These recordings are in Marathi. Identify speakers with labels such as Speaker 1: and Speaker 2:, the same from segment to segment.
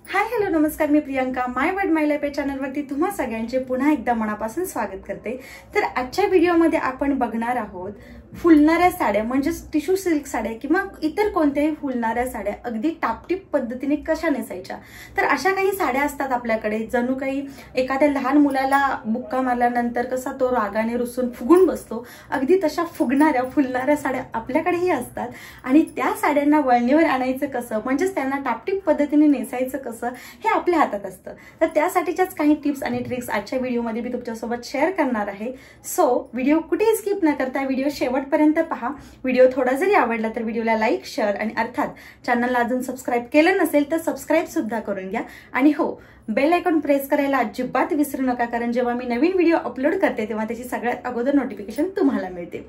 Speaker 1: हाय हॅलो नमस्कार, मी प्रियंका माय वर्ड माय लाईफ या चॅनलवरती तुम्हा सगळ्यांचे पुन्हा एकदा मनापासून स्वागत करते। तर आजच्या व्हिडिओमध्ये आपण बघणार आहोत फुलणाऱ्या साड्या म्हणजेच टिश्यू सिल्क साड्या किंवा इतर कोणत्याही फुलणाऱ्या साड्या अगदी टापटीप पद्धतीने कशा नेसायच्या। तर अशा काही साड्या असतात आपल्याकडे जणू काही एखाद्या लहान मुलाला बुक्का मारल्यानंतर कसा तो रागाने रुसून फुगून बसतो, अगदी तशा फुगणाऱ्या फुलणाऱ्या साड्या आपल्याकडेही असतात। आणि त्या साड्यांना वळणीवर आणायचं कसं, म्हणजेच त्यांना टापटीप पद्धतीने नेसायचं कसं हे आपल्या हातात असतं। तर त्यासाठीच्याच काही टिप्स आणि ट्रिक्स आजच्या व्हिडिओमध्ये मी तुमच्यासोबत शेअर करणार आहे। सो व्हिडिओ कुठेही स्किप न करता व्हिडिओ शेवटपर्यंत पहा। व्हिडिओ थोडा जरी आवडला तर व्हिडिओला लाईक, शेअर आणि अर्थात चॅनलला अजून सबस्क्राईब केलं नसेल तर सबस्क्राईब सुद्धा करून घ्या। आणि हो, बेल आयकॉन प्रेस करायला अजिबात विसरू नका, कारण जेव्हा मी नवीन व्हिडिओ अपलोड करते तेव्हा त्याची सगळ्यात अगोदर नोटिफिकेशन तुम्हाला मिळते।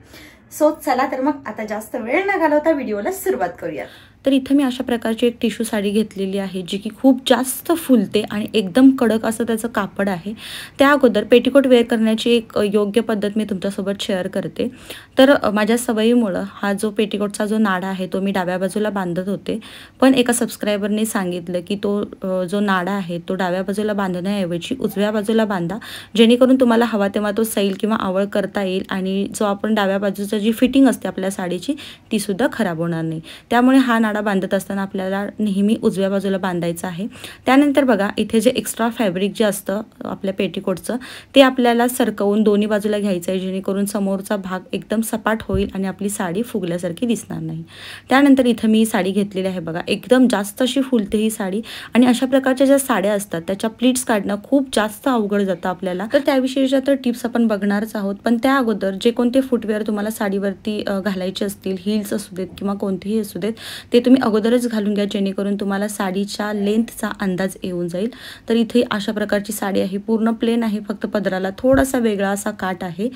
Speaker 1: सो चला तर मग आता जास्त वेळ न घालवता व्हिडिओला सुरुवात करूया।
Speaker 2: तर इथे मी अशा प्रकारची एक टिश्यू साडी घेतलेली आहे जी की खूप जास्त फुलते आणि एकदम कडक असं त्याचं कापड आहे। त्या अगोदर पेटीकोट वेअर करण्याची एक योग्य पद्धत मी तुमच्यासोबत शेअर करते। तर माझ्या सवयीमुळे हा जो पेटीकोटचा जो नाडा आहे तो मी डाव्या बाजूला बांधत होते, पण एका सबस्क्रायबरने सांगितलं की तो जो नाडा आहे तो डाव्या बाजूला बांधण्याऐवजी उजव्या बाजूला बांधा, जेणेकरून तुम्हाला हवा तेव्हा तो सैल किंवा आवळ करता येईल आणि जो आपण डाव्या बाजूची जी फिटिंग असते आपल्या साडीची ती सुद्धा खराब होणार नाही। त्यामुळे हा नाडा बांधत असताना आपल्याला नेहमी उजव्या बाजूला बांधायचा आहे। त्यानंतर बघा इथे जे एक्स्ट्रा फॅब्रिक जे असतं आपल्या पेटीकोटचं ते आपल्याला सरकवून दोन्ही बाजूला घ्यायचं आहे, जेणेकरून समोरचा भाग एकदम सपाट होईल आणि आपली साडी फुगल्यासारखी दिसणार नाही। त्यानंतर इथे मी साडी घेतलेली आहे बघा, एकदम जास्त अशी फुलते ही साडी आणि अशा प्रकारच्या ज्या साड्या असतात त्याच्या प्लीट्स काढणं खूप जास्त अवघड जातं आपल्याला। तर त्याविषयीच्या तर टिप्स आपण बघणारच आहोत, पण त्या अगोदर जे कोणते फुटवेअर तुम्हाला साडीवरती घालायचे असतील, हिल्स असू देत किंवा कोणतेही असू देत, ते तुम्ही अगोदरच घालून घ्या, जेणेकरून तुम्हाला साडीच्या लेंथचा अंदाज येऊन जाईल। तर इथे अशा प्रकारची साडी आहे, पूर्ण प्लेन आहे, फक्त पदराला थोडासा वेगळा असा काट आहे।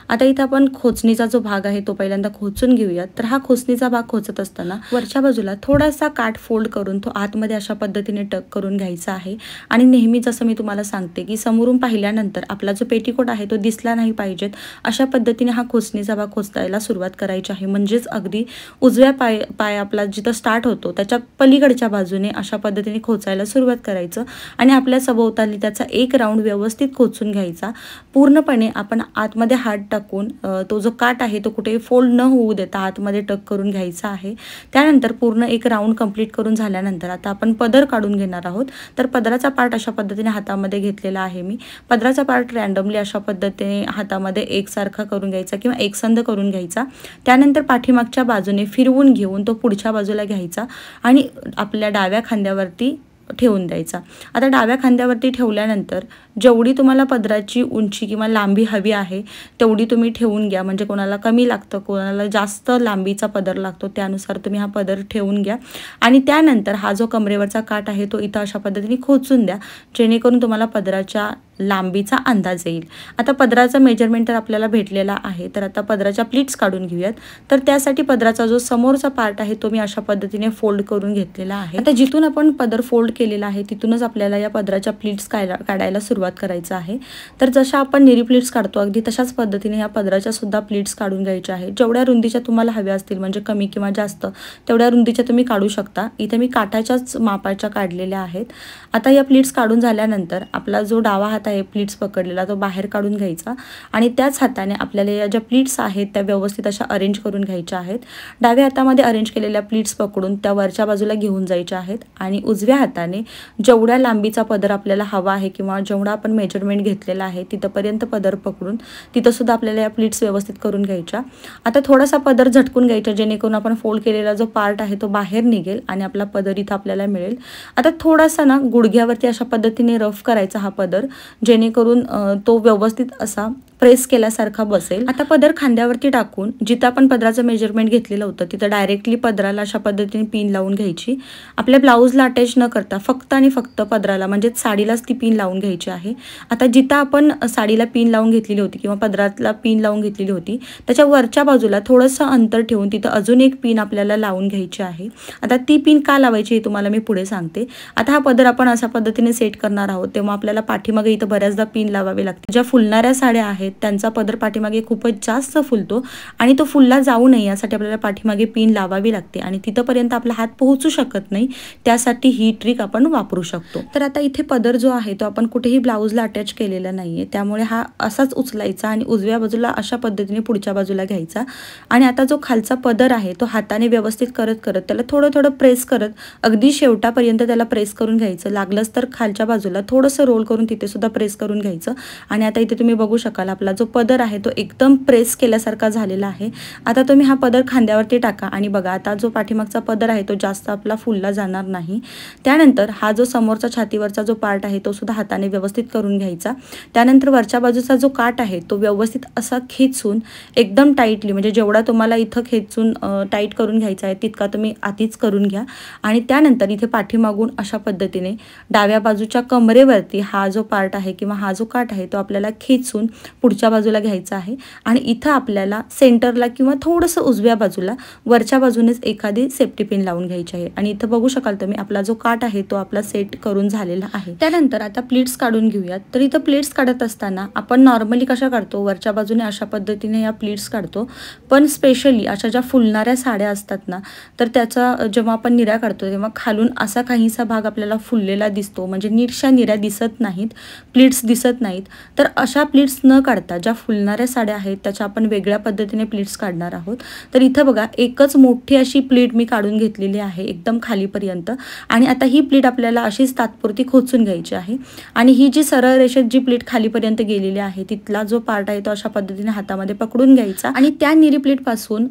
Speaker 2: आता इथे आपण खोचणीचा जो भाग आहे तो पहिल्यांदा खोचून घेऊयात। तर हा खोचणीचा भाग खोचत असताना वरच्या बाजूला थोडासा काट फोल्ड करून तो आतमध्ये अशा पद्धतीने टक करून घ्यायचा आहे। आणि नेहमी जसं मी तुम्हाला सांगते की समोरून पाहिल्यानंतर आपला जो पेटीकोट आहे तो दिसला नाही पाहिजेत, अशा पद्धतीने हा खोचणीचा भाग खोचायला सुरुवात करायची आहे। म्हणजेच अगदी उजव्या पाय आपला जिथं स्टार्ट होतो त्याच्या पलीकडच्या बाजूने अशा पद्धतीने खोचायला सुरुवात करायचं आणि आपल्या सभोवताली त्याचा एक राऊंड व्यवस्थित खोचून घ्यायचा। पूर्णपणे आपण आतमध्ये हात टाकून तो जो काट आहे तो कुठेही फोल्ड न होऊ देता आतमध्ये टक करून घ्यायचा आहे। त्यानंतर पूर्ण एक राऊंड कंप्लीट करून झाल्यानंतर आता आपण पदर काढून घेणार आहोत। तर पदराचा पार्ट अशा पद्धतीने हातामध्ये घेतलेला आहे मी। पदराचा पार्ट रँडमली अशा पद्धतीने हातामध्ये एकसारखा करून घ्यायचा किंवा एकसंध करून घ्यायचा। त्यानंतर पाठीमागच्या बाजूने फिरवून घेऊन तो पुढच्या बाजूला घ्यायचा आणि आपल्या डाव्या खांद्यावरती ठेवून द्यायचा। आता डाव्या खांद्यावरती ठेवल्यानंतर जेवढी तुम्हाला पदराची उंची किंवा लांबी हवी आहे तेवढी तुम्ही ठेवून घ्या। म्हणजे कोणाला कमी लागतं, कोणाला जास्त लांबीचा पदर लागतो, त्यानुसार तुम्ही हा पदर ठेवून घ्या। आणि त्यानंतर हा जो कमरेवरचा काट आहे तो इथं अशा पद्धतीने खोचून द्या, जेणेकरून तुम्हाला पदराच्या लांबीचा अंदाज येईल। आता पदराचा मेजरमेंट तर आपल्याला भेटलेला आहे, तर आता पदराच्या प्लीट्स काढून घेऊयात। तर त्यासाठी पदराचा जो समोरचा पार्ट आहे तो मी अशा पद्धतीने फोल्ड करून घेतलेला आहे। आता जिथून आपण पदर फोल्ड केलेला आहे तिथूनच आपल्याला या पदराच्या प्लीट्स काढायला सुरुवात करायचं आहे। तर जशा आपण नेरी प्लीट्स काढतो अगदी तशाच पद्धतीने या पदराच्या सुद्धा प्लीट्स काढून घ्यायच्या आहेत। जेवढ्या रुंदीच्या तुम्हाला हव्या असतील, म्हणजे कमी किंवा जास्त, तेवढ्या रुंदीच्या तुम्ही काढू शकता। इथे मी काठाच्याच मापाच्या काढलेल्या आहेत। आता या प्लीट्स काढून झाल्यानंतर आपला जो डावा हात आहे प्लीट्स पकडलेला तो बाहेर काढून घ्यायचा आणि त्याच हाताने आपल्याला या ज्या प्लीट्स आहेत त्या व्यवस्थित अशा अरेंज करून घ्यायच्या आहेत। डाव्या हातामध्ये अरेंज केलेल्या प्लीट्स पकडून त्या वरच्या बाजूला घेऊन जायच्या आहेत आणि उजव्या हाताने जेवढ्या लांबीचा पदर आपल्याला हवा आहे किंवा जेवढा आपण मेजरमेंट घेतलेला आहे तिथपर्यंत पदर पकडून तिथं सुद्धा आपल्याला या प्लीट्स व्यवस्थित करून घ्यायच्या। आता थोडासा पदर झटकून घ्यायचा, जेणेकरून आपण फोल्ड केलेला जो पार्ट आहे तो बाहेर निघेल आणि आपला पदर इथं आपल्याला मिळेल। आता थोडासा ना गुडघ्यावरती अशा पद्धतीने रफ करायचा हा पदर, जेणेकरून तो व्यवस्थित असा प्रेस केल्यासारखा बसेल। आता पदर खांद्यावरती टाकून जिथं आपण पदराचं मेजरमेंट घेतलेलं होतं तिथं डायरेक्टली पदराला अशा पद्धतीने पिन लावून घ्यायची। आपल्या ब्लाऊजला अटॅच न करता फक्त आणि फक्त पदराला म्हणजे साडीलाच ती पिन लावून घ्यायची आहे। आता जिथं आपण साडीला पिन लावून घेतलेली होती किंवा पदराला पिन लावून घेतलेली होती त्याच्या वरच्या बाजूला थोडंसं अंतर ठेवून तिथं अजून एक पिन आपल्याला लावून घ्यायची आहे। आता ती पिन का लावायची हे तुम्हाला मी पुढे सांगते। आता हा पदर आपण अशा पद्धतीने सेट करणार आहोत, तेव्हा आपल्याला पाठीमागे इथं बऱ्याचदा पिन लावावे लागते। ज्या फुलणाऱ्या साड्या आहेत आहेत त्यांचा पदर पाठीमागे खूपच जास्त फुलतो आणि तो फुलला जाऊ नये यासाठी आपल्याला पाठीमागे पिन लावावी लागते आणि तिथपर्यंत आपला हात पोहोचू शकत नाही, त्यासाठी ही ट्रिक आपण वापरू शकतो। तर आता इथे पदर जो आहे तो आपण कुठेही ब्लाऊजला अटॅच केलेला नाहीये, त्यामुळे हा असाच उचलायचा आणि उजव्या बाजूला अशा पद्धतीने पुढच्या बाजूला घ्यायचा आणि आता जो खालचा पदर आहे तो हाताने व्यवस्थित करत करत त्याला थोडं थोडं प्रेस करत अगदी शेवटापर्यंत त्याला प्रेस करून घ्यायचं। लागलंच तर खालच्या बाजूला थोडंसं रोल करून तिथे सुद्धा प्रेस करून घ्यायचं आणि आता इथे तुम्ही बघू शकाल आपला जो पदर आहे तो एकदम प्रेस केल्यासारखा झालेला आहे। आता तुम्ही हा पदर खांद्यावरती टाका आणि बघा आता जो पाठीमागचा पदर आहे तो जास्त आपला फुलला जाणार नाही। त्यानंतर हा जो समोरचा छातीवरचा जो पार्ट आहे तो सुद्धा हाताने व्यवस्थित करून घ्यायचा। त्यानंतर वरच्या बाजूचा जो काट आहे तो व्यवस्थित असा खेचून एकदम टाईटली, म्हणजे जेवढा तुम्हाला इथं खेचून टाईट करून घ्यायचा आहे तितका तुम्ही आधीच करून घ्या आणि त्यानंतर इथे पाठीमागून अशा पद्धतीने डाव्या बाजूच्या कमरेवरती हा जो पार्ट आहे किंवा हा जो काट आहे तो आपल्याला खेचून पुढच्या बाजूला घ्यायचा आहे आणि इथं आपल्याला सेंटरला किंवा थोडंसं उजव्या बाजूला वरच्या बाजूनेच एखादी सेफ्टी पिन लावून घ्यायची आहे आणि इथं बघू शकाल तुम्ही आपला जो काट आहे तो आपला सेट करून झालेला आहे। त्यानंतर आता प्लीट्स काढून घेऊयात। तर इथं प्लीट्स काढत असताना आपण नॉर्मली कशा काढतो, वरच्या बाजूने अशा पद्धतीने या प्लीट्स काढतो, पण स्पेशली अशा ज्या फुलणाऱ्या साड्या असतात ना तर त्याचा जेव्हा आपण निऱ्या काढतो तेव्हा खालून असा काहीसा भाग आपल्याला फुललेला दिसतो, म्हणजे नीटशा निऱ्या दिसत नाहीत, प्लीट्स दिसत नाहीत। तर अशा प्लीट्स न काढता ज्या फुलणाऱ्या साड्या आहेत त्याच्या आपण वेगळ्या पद्धतीने प्लीट्स काढणार आहोत। तर इथं बघा एकच मोठी अशी प्लीट मी काढून घेतलेली आहे एकदम खालीपर्यंत आणि आता ही प्लीट आपल्याला अशीच तात्पुरती खोचून घ्यायची आहे आणि ही जी सरळ रेषेत जी प्लीट खालीपर्यंत गेलेली आहे तिथला जो पार्ट आहे तो अशा पद्धतीने हातामध्ये पकडून घ्यायचा आणि त्या निरी प्लीट पासून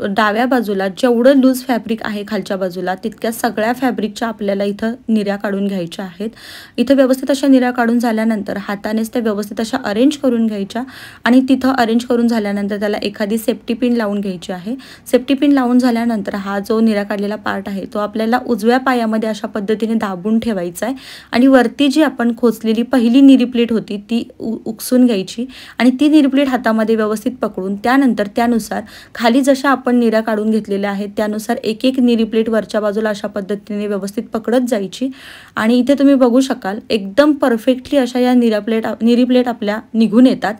Speaker 2: डाव्या बाजूला जेवढं लूज फॅब्रिक आहे खालच्या बाजूला तितक्या सगळ्या फॅब्रिकच्या आपल्याला इथं निऱ्या काढून घ्यायच्या आहेत। इथं व्यवस्थित अशा निऱ्या काढून झाल्यानंतर हातानेच त्या व्यवस्थित अशा अरेंज करून घ्यायच्या आणि तिथं अरेंज करून झाल्यानंतर त्याला एखादी सेफ्टी पिन लावून घ्यायची आहे। सेफ्टी पिन लावून झाल्यानंतर हा जो निऱ्या काढलेला पार्ट आहे तो आपल्याला उजव्या पायामध्ये अशा पद्धतीने दाबून ठेवायचा आहे आणि वरती जी आपण खोचलेली पहिली निरी प्लेट होती ती उकसून घ्यायची आणि ती निरी प्लेट हातामध्ये व्यवस्थित पकडून त्यानंतर त्यानुसार खाली जशा आपण निऱ्या काढून घेतलेल्या आहेत त्यानुसार एक एक निरी प्लेट वरच्या बाजूला अशा पद्धतीने व्यवस्थित पकडत जायची आणि इथे तुम्ही बघू शकाल एकदम परफेक्टली अशा या निरी प्लेट आपल्या निघून येतात।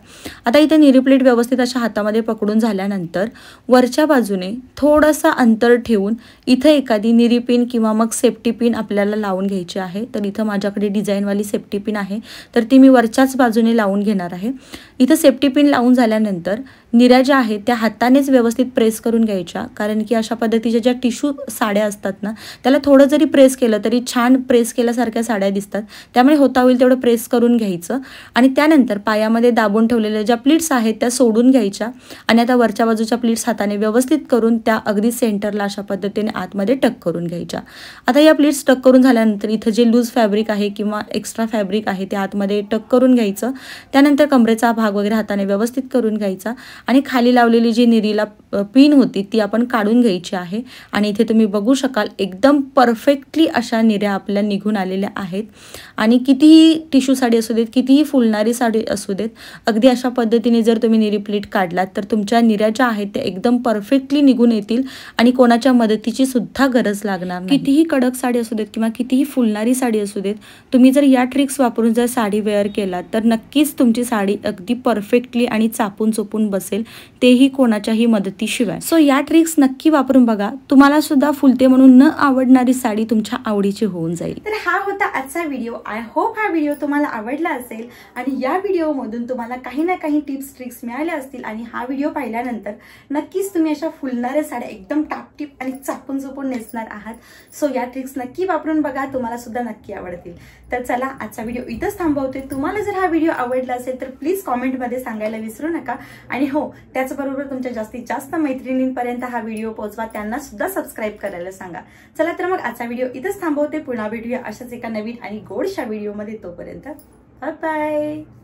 Speaker 2: आता इथे निरी प्लेट व्यवस्थित अशा हातामध्ये पकडून झाल्यानंतर वरच्या बाजूने थोडंसं अंतर ठेवून इथे एखादी निरी पिन किंवा मग सेफ्टी पिन आपल्याला लावून घ्यायची आहे। तर इथं माझ्याकडे डिझाईनवाली सेफ्टी पिन आहे तर ती मी वरच्याच बाजूने लावून घेणार आहे। इथं सेफ्टी पिन लावून झाल्यानंतर निऱ्या ज्या आहेत त्या हातानेच व्यवस्थित प्रेस करून घ्यायच्या, कारण की अशा पद्धतीच्या ज्या टिश्यू साड्या असतात ना त्याला थोडं जरी प्रेस केलं तरी छान प्रेस केल्यासारख्या साड्या दिसतात, त्यामुळे होता होईल तेवढं प्रेस करून घ्यायचं आणि त्यानंतर पायामध्ये दाबून ठेवलेल्या ज्या प्लीट्स आहेत त्या सोडून घ्यायच्या आणि आता वरच्या बाजूच्या प्लीट्स हाताने व्यवस्थित करून त्या अगदी सेंटरला अशा पद्धतीने आतमध्ये टक करून घ्यायच्या। आता या प्लीट्स टक करून झाल्यानंतर इथं जे लूज फॅब्रिक आहे किंवा एक्स्ट्रा फॅब्रिक आहे ते आतमध्ये टक करून घ्यायचं। त्यानंतर कमरेचा भाग वगैरे हाताने व्यवस्थित करून घ्यायचा आणि खाली लावलेली जी निरीला पिन होती ती आपण काढून घ्यायची आहे आणि इथे तुम्ही बघू शकाल एकदम परफेक्टली अशा निऱ्या आपल्या निघून आलेल्या आहेत आणि कितीही टिश्यू साडी असू देत कितीही फुलणारी साडी असू देत अगदी अशा पद्धतीने जर तुम्ही निरी प्लीट काढलात तर तुमच्या निऱ्या ज्या आहेत त्या एकदम परफेक्टली निघून येतील आणि कोणाच्या मदतीची सुद्धा गरज लागणार नाही। कितीही कडक साडी असू देत किंवा कितीही फुलणारी साडी असू देत तुम्ही जर या ट्रिक्स वापरून जर साडी वेअर केलात तर नक्कीच तुमची साडी अगदी परफेक्टली आणि चापून चोपून बसेल, तेही कोणाच्याही मदतीशिवाय। सो या ट्रिक्स नक्की वापरून बघा, तुम्हाला सुद्धा फुलते म्हणून न आवडणारी साडी तुमच्या आवडीची होऊन जाईल।
Speaker 1: तर हा होता आजचा व्हिडिओ। आय होप हा व्हिडिओ तुम्हाला आवडला असेल आणि या व्हिडिओ मधून तुम्हाला काही ना काही टिप्स ट्रिक्स मिळाल्या असतील आणि हा व्हिडिओ पाहिल्यानंतर नक्कीच तुम्ही अशा फुलणाऱ्या साड्या एकदम टापटीप आणि चापून चोपून नेसणार आहात। सो या ट्रिक्स नक्की वापरून बघा, तुम्हाला सुद्धा नक्की आवडतील। तर चला आजचा व्हिडिओ इथंच थांबवते। तुम्हाला जर हा व्हिडिओ आवडला असेल तर प्लीज कॉमेंटमध्ये सांगायला विसरू नका आणि हो त्याचबरोबर तुमच्या जास्तीत जास्त मैत्रिणींपर्यंत हा व्हिडिओ पोहोचवा, त्यांना सुद्धा सबस्क्राईब करायला सांगा। चला तर मग आजचा व्हिडिओ इथंच थांबवते, पुन्हा भेटूया अशाच एका नवीन आणि गोडशा व्हिडिओमध्ये। तोपर्यंत बाय बाय।